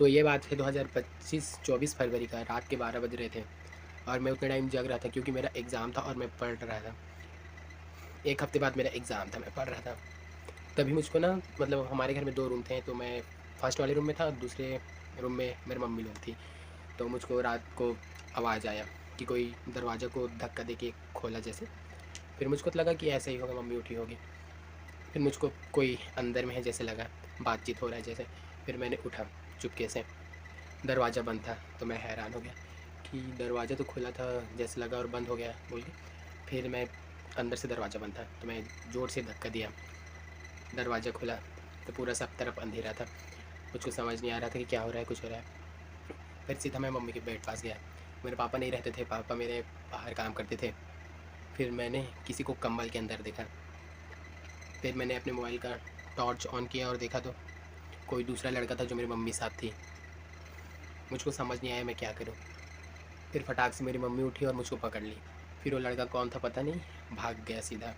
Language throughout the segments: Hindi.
तो ये बात है 2025 24 फरवरी का, रात के 12 बज रहे थे और मैं उतने टाइम जग रहा था क्योंकि मेरा एग्ज़ाम था और मैं पढ़ रहा था। 1 हफ़्ते बाद मेरा एग्ज़ाम था, मैं पढ़ रहा था। तभी मुझको ना, मतलब हमारे घर में 2 रूम थे, तो मैं फर्स्ट वाले रूम में था, दूसरे रूम में मेरी मम्मी लोग थी। तो मुझको रात को आवाज़ आया कि कोई दरवाज़ा को धक्का दे के खोला जैसे। फिर मुझको तो लगा कि ऐसा ही होगा, मम्मी उठी होगी। फिर मुझको कोई अंदर में है जैसे लगा, बातचीत हो रहा है जैसे। फिर मैंने उठा चुपके से, दरवाज़ा बंद था। तो मैं हैरान हो गया कि दरवाज़ा तो खुला था जैसे लगा और बंद हो गया बोल के। फिर मैं अंदर से दरवाज़ा बंद था तो मैं ज़ोर से धक्का दिया, दरवाज़ा खुला तो पूरा सब तरफ अंधेरा था। मुझको समझ नहीं आ रहा था कि क्या हो रहा है, कुछ हो रहा है। फिर सीधा मैं मम्मी के बेड पास गया। मेरे पापा नहीं रहते थे, पापा मेरे बाहर काम करते थे। फिर मैंने किसी को कंबल के अंदर देखा। फिर मैंने अपने मोबाइल का टॉर्च ऑन किया और देखा तो कोई दूसरा लड़का था जो मेरी मम्मी साथ थी। मुझको समझ नहीं आया मैं क्या करूँ। फिर फटाक से मेरी मम्मी उठी और मुझको पकड़ ली। फिर वो लड़का कौन था पता नहीं, भाग गया सीधा।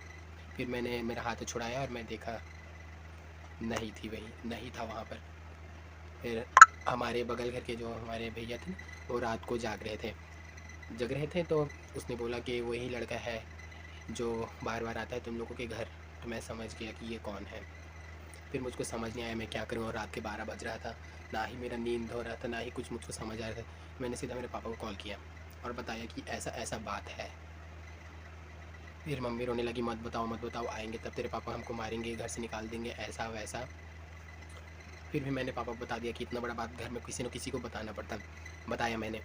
फिर मैंने मेरा हाथ छुड़ाया और मैं देखा, नहीं थी, वही नहीं था वहाँ पर। फिर हमारे बगल घर के जो हमारे भैया थे, वो रात को जग रहे थे तो उसने बोला कि वही लड़का है जो बार बार आता है तुम लोगों के घर। तो मैं समझ गया कि ये कौन है। फिर मुझको समझ नहीं आया मैं क्या करूँ, और रात के 12 बज रहा था, ना ही मेरा नींद हो रहा था, ना ही कुछ मुझको समझ आ रहा था। मैंने सीधा मेरे पापा को कॉल किया और बताया कि ऐसा ऐसा बात है। फिर मम्मी रोने लगी, मत बताओ मत बताओ, आएंगे तब तेरे पापा हमको मारेंगे, घर से निकाल देंगे, ऐसा वैसा। फिर भी मैंने पापा को बता दिया कि इतना बड़ा बात घर में किसी न किसी को बताना पड़ता। बताया मैंने।